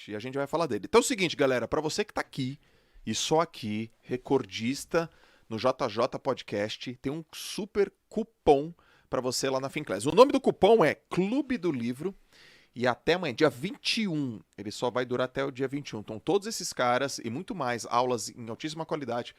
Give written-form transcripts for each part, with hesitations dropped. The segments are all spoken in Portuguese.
interessante. E a gente vai falar dele. Então é o seguinte, galera, para você que tá aqui, e só aqui, recordista no JJ Podcast, tem um super cupom para você lá na Finclass. O nome do cupom é Clube do Livro. E até amanhã, dia 21, ele só vai durar até o dia 21. Então, todos esses caras e muito mais, aulas em altíssima qualidade.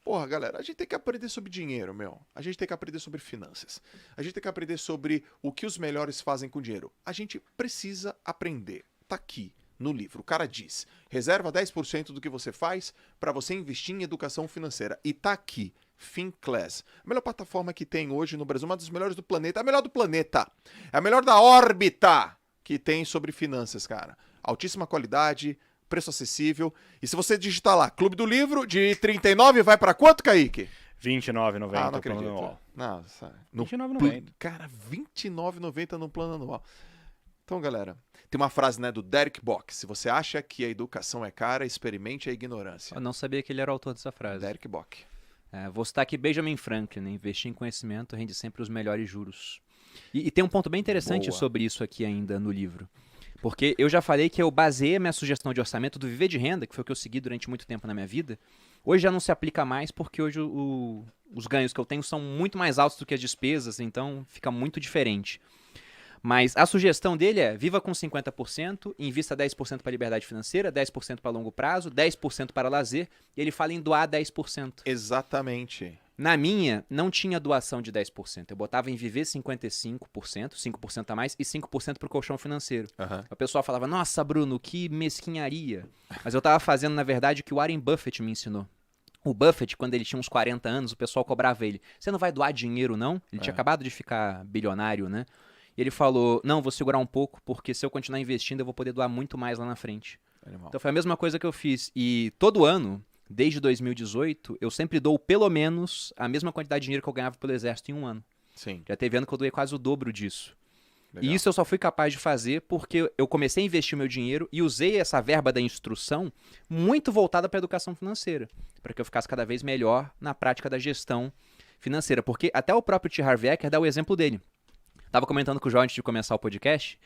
Porra, galera, a gente tem que aprender sobre dinheiro, meu. A gente tem que aprender sobre finanças. A gente tem que aprender sobre o que os melhores fazem com dinheiro. A gente precisa aprender. Tá aqui no livro. O cara diz, reserva 10% do que você faz para você investir em educação financeira. E tá aqui, Finclass. A melhor plataforma que tem hoje no Brasil, uma das melhores do planeta. A melhor do planeta. É a melhor da órbita que tem sobre finanças, cara. Altíssima qualidade, preço acessível. E se você digitar lá, Clube do Livro, de 39 vai pra quanto, Kaique? R$29,90 não no acredito. plano anual. Nossa. R$29,90. Cara, R$29,90 no plano anual. Então, galera, tem uma frase, né, do Derek Bock. Se você acha que a educação é cara, experimente a ignorância. Eu não sabia que ele era o autor dessa frase. Derek Bock. Vou citar aqui Benjamin Franklin, né? Investir em conhecimento rende sempre os melhores juros. E tem um ponto bem interessante sobre isso aqui ainda no livro. Porque eu já falei que eu baseei a minha sugestão de orçamento do Viver de Renda, que foi o que eu segui durante muito tempo na minha vida. Hoje já não se aplica mais, porque hoje os ganhos que eu tenho são muito mais altos do que as despesas, então fica muito diferente. Mas a sugestão dele é, viva com 50%, invista 10% para liberdade financeira, 10% para longo prazo, 10% para lazer, e ele fala em doar 10%. Exatamente. Na minha, não tinha doação de 10%. Eu botava em viver 55%, 5% a mais e 5% para o colchão financeiro. Uhum. O pessoal falava, nossa, Bruno, que mesquinharia. Mas eu estava fazendo, na verdade, o que o Warren Buffett me ensinou. O Buffett, quando ele tinha uns 40 anos, o pessoal cobrava ele. Você não vai doar dinheiro, não? Ele tinha acabado de ficar bilionário, né? E ele falou, não, vou segurar um pouco, porque se eu continuar investindo, eu vou poder doar muito mais lá na frente. Animal. Então foi a mesma coisa que eu fiz. E todo ano, desde 2018, eu sempre dou pelo menos a mesma quantidade de dinheiro que eu ganhava pelo exército em um ano. Sim. Já teve ano que eu doei quase o dobro disso. Legal. E isso eu só fui capaz de fazer porque eu comecei a investir o meu dinheiro e usei essa verba da instrução muito voltada para a educação financeira, para que eu ficasse cada vez melhor na prática da gestão financeira. Porque até o próprio T. Harv Eker dá o exemplo dele. Estava comentando com o João antes de começar o podcast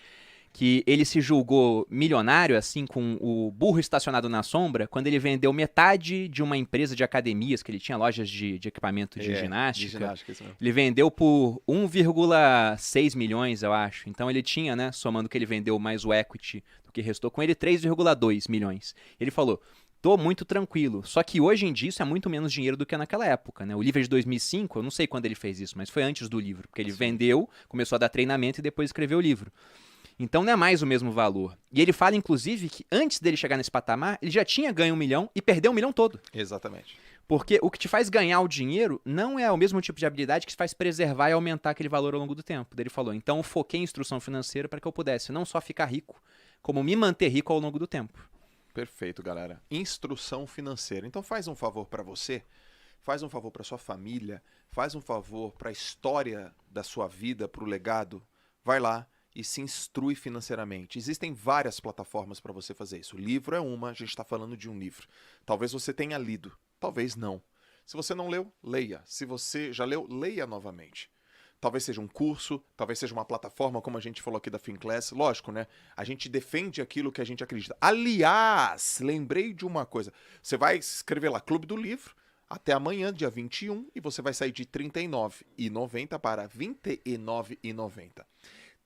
que ele se julgou milionário, assim, com o burro estacionado na sombra, quando ele vendeu metade de uma empresa de academias, que ele tinha lojas de equipamento de ginástica. De ginástica, isso mesmo. Ele vendeu por 1,6 milhões, eu acho. Então ele tinha, né, somando que ele vendeu mais o equity do que restou com ele, 3,2 milhões. Ele falou, tô muito tranquilo. Só que hoje em dia isso é muito menos dinheiro do que naquela época, né? O livro é de 2005, eu não sei quando ele fez isso, mas foi antes do livro. Porque ele vendeu, começou a dar treinamento e depois escreveu o livro. Então não é mais o mesmo valor. E ele fala, inclusive, que antes dele chegar nesse patamar, ele já tinha ganho 1 milhão e perdeu 1 milhão todo. Exatamente. Porque o que te faz ganhar o dinheiro não é o mesmo tipo de habilidade que te faz preservar e aumentar aquele valor ao longo do tempo. Daí ele falou, então eu foquei em instrução financeira para que eu pudesse não só ficar rico, como me manter rico ao longo do tempo. Perfeito, galera. Instrução financeira. Então faz um favor para você, faz um favor para sua família, faz um favor para a história da sua vida, para o legado. Vai lá e se instrui financeiramente. Existem várias plataformas para você fazer isso. O livro é uma, a gente está falando de um livro. Talvez você tenha lido, talvez não. Se você não leu, leia. Se você já leu, leia novamente. Talvez seja um curso, talvez seja uma plataforma, como a gente falou aqui da Finclass. Lógico, né? A gente defende aquilo que a gente acredita. Aliás, lembrei de uma coisa. Você vai escrever lá, Clube do Livro, até amanhã, dia 21, e você vai sair de R$ 39,90 para R$ 29,90.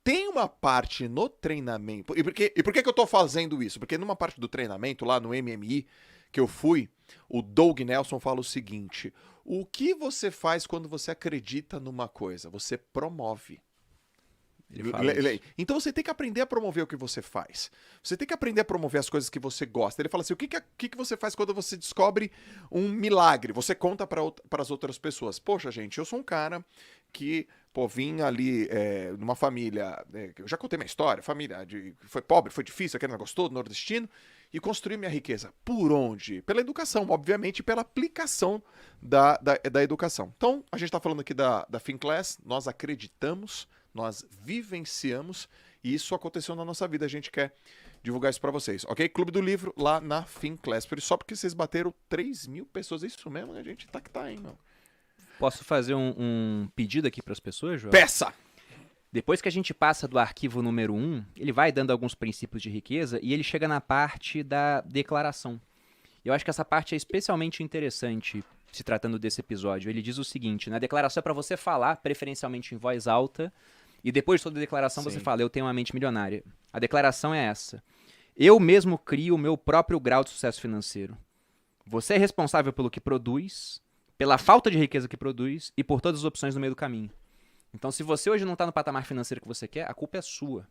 Tem uma parte no treinamento... E por que eu tô fazendo isso? Porque numa parte do treinamento, lá no MMI, que eu fui, o Doug Nelson fala o seguinte: o que você faz quando você acredita numa coisa? Você promove. Então você tem que aprender a promover o que você faz. Você tem que aprender a promover as coisas que você gosta. Ele fala assim, o que você faz quando você descobre um milagre? Você conta para as outras pessoas. Poxa, gente, eu sou um cara que vim ali numa família... eu já contei minha história. Família foi pobre, foi difícil, aquele negócio todo, nordestino. E construí minha riqueza. Por onde? Pela educação, obviamente, pela aplicação da educação. Então, a gente está falando aqui da Finclass. Nós acreditamos... Nós vivenciamos e isso aconteceu na nossa vida. A gente quer divulgar isso pra vocês, ok? Clube do Livro lá na Finclass. Só porque vocês bateram 3.000 pessoas. É isso mesmo, né, gente? Tá, hein, meu? Posso fazer um pedido aqui pras pessoas, João? Peça! Depois que a gente passa do arquivo número 1, ele vai dando alguns princípios de riqueza e ele chega na parte da declaração. Eu acho que essa parte é especialmente interessante se tratando desse episódio. Ele diz o seguinte, na declaração é para você falar, preferencialmente em voz alta, e depois de toda a declaração você fala, eu tenho uma mente milionária. A declaração é essa. Eu mesmo crio o meu próprio grau de sucesso financeiro. Você é responsável pelo que produz, pela falta de riqueza que produz e por todas as opções no meio do caminho. Então, se você hoje não está no patamar financeiro que você quer, a culpa é sua,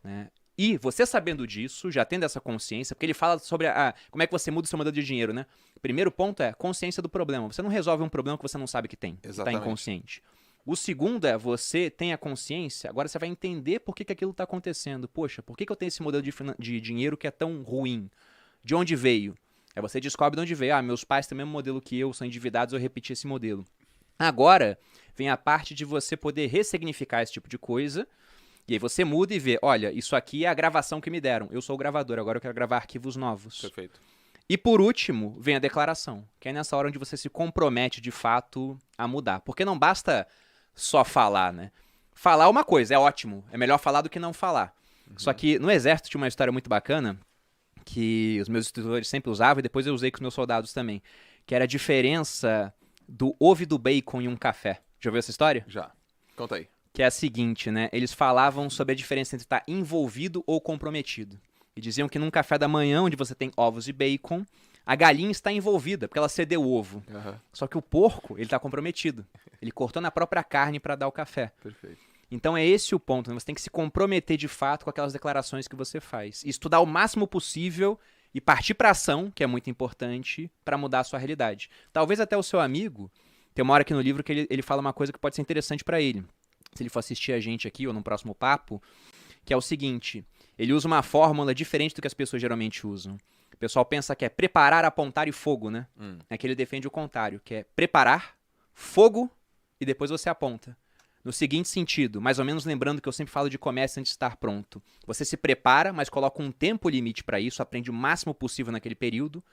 né? E você sabendo disso, já tendo essa consciência, porque ele fala sobre como é que você muda o seu modelo de dinheiro, né? O primeiro ponto é consciência do problema. Você não resolve um problema que você não sabe que tem, que está inconsciente. O segundo é você tem a consciência, agora você vai entender por que aquilo está acontecendo. Poxa, por que eu tenho esse modelo de dinheiro que é tão ruim? De onde veio? Aí você descobre de onde veio. Meus pais têm o mesmo modelo que eu, são endividados, eu repeti esse modelo. Agora vem a parte de você poder ressignificar esse tipo de coisa. E aí você muda e vê, olha, isso aqui é a gravação que me deram. Eu sou o gravador, agora eu quero gravar arquivos novos. Perfeito. E por último, vem a declaração, que é nessa hora onde você se compromete de fato a mudar. Porque não basta só falar, né? Falar é uma coisa, é ótimo. É melhor falar do que não falar. Só que no exército tinha uma história muito bacana que os meus instrutores sempre usavam e depois eu usei com os meus soldados também, que era a diferença do ovo e do bacon em um café. Já ouviu essa história? Já. Conta aí. Que é a seguinte, né? Eles falavam sobre a diferença entre estar envolvido ou comprometido. E diziam que num café da manhã, onde você tem ovos e bacon, a galinha está envolvida, porque ela cedeu o ovo. Só que o porco, ele está comprometido. Ele cortou na própria carne para dar o café. Perfeito. Então é esse o ponto, né? Você tem que se comprometer de fato com aquelas declarações que você faz. E estudar o máximo possível e partir para ação, que é muito importante, para mudar a sua realidade. Talvez até o seu amigo, tem uma hora aqui no livro que ele fala uma coisa que pode ser interessante para ele. Se ele for assistir a gente aqui ou no próximo papo, que é o seguinte, ele usa uma fórmula diferente do que as pessoas geralmente usam. O pessoal pensa que é preparar, apontar e fogo, né? É que ele defende o contrário, que é preparar, fogo e depois você aponta. No seguinte sentido, mais ou menos lembrando que eu sempre falo de comércio antes de estar pronto. Você se prepara, mas coloca um tempo limite para isso, aprende o máximo possível naquele período.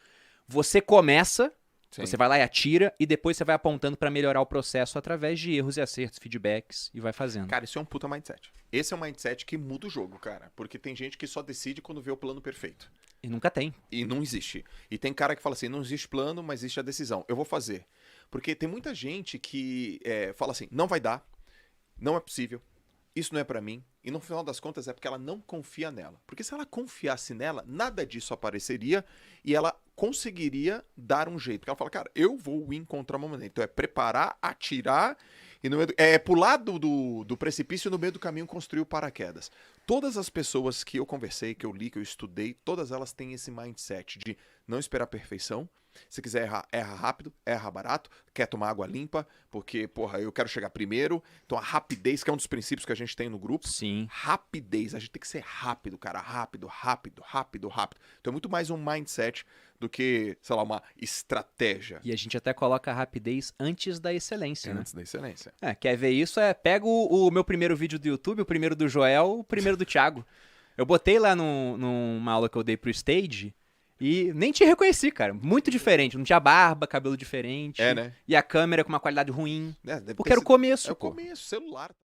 Você começa, você vai lá e atira, e depois você vai apontando para melhorar o processo através de erros e acertos, feedbacks, e vai fazendo. Cara, isso é um puta mindset. Esse é um mindset que muda o jogo, cara. Porque tem gente que só decide quando vê o plano perfeito. E nunca tem. E não existe. E tem cara que fala assim, não existe plano, mas existe a decisão. Eu vou fazer. Porque tem muita gente que fala assim, não vai dar, não é possível, isso não é pra mim. E no final das contas é porque ela não confia nela. Porque se ela confiasse nela, nada disso apareceria e ela conseguiria dar um jeito. Porque ela fala, cara, eu vou encontrar uma maneira. Então é preparar, atirar e no meio pular do precipício e no meio do caminho construir o paraquedas. Todas as pessoas que eu conversei, que eu li, que eu estudei, todas elas têm esse mindset de não esperar a perfeição. Se quiser errar, erra rápido, erra barato, quer tomar água limpa, porque, porra, eu quero chegar primeiro. Então a rapidez, que é um dos princípios que a gente tem no grupo. Sim. Rapidez, a gente tem que ser rápido, cara. Rápido, rápido, rápido, rápido. Então é muito mais um mindset do que, sei lá, uma estratégia. E a gente até coloca a rapidez antes da excelência, né? Antes da excelência. Quer ver isso? Pega o meu primeiro vídeo do YouTube, o primeiro do Joel, o primeiro do Thiago. Eu botei lá numa aula que eu dei pro Stage e nem te reconheci, cara. Muito diferente. Não tinha barba, cabelo diferente. Né? E a câmera com uma qualidade ruim. Deve porque era o começo. É o começo, celular.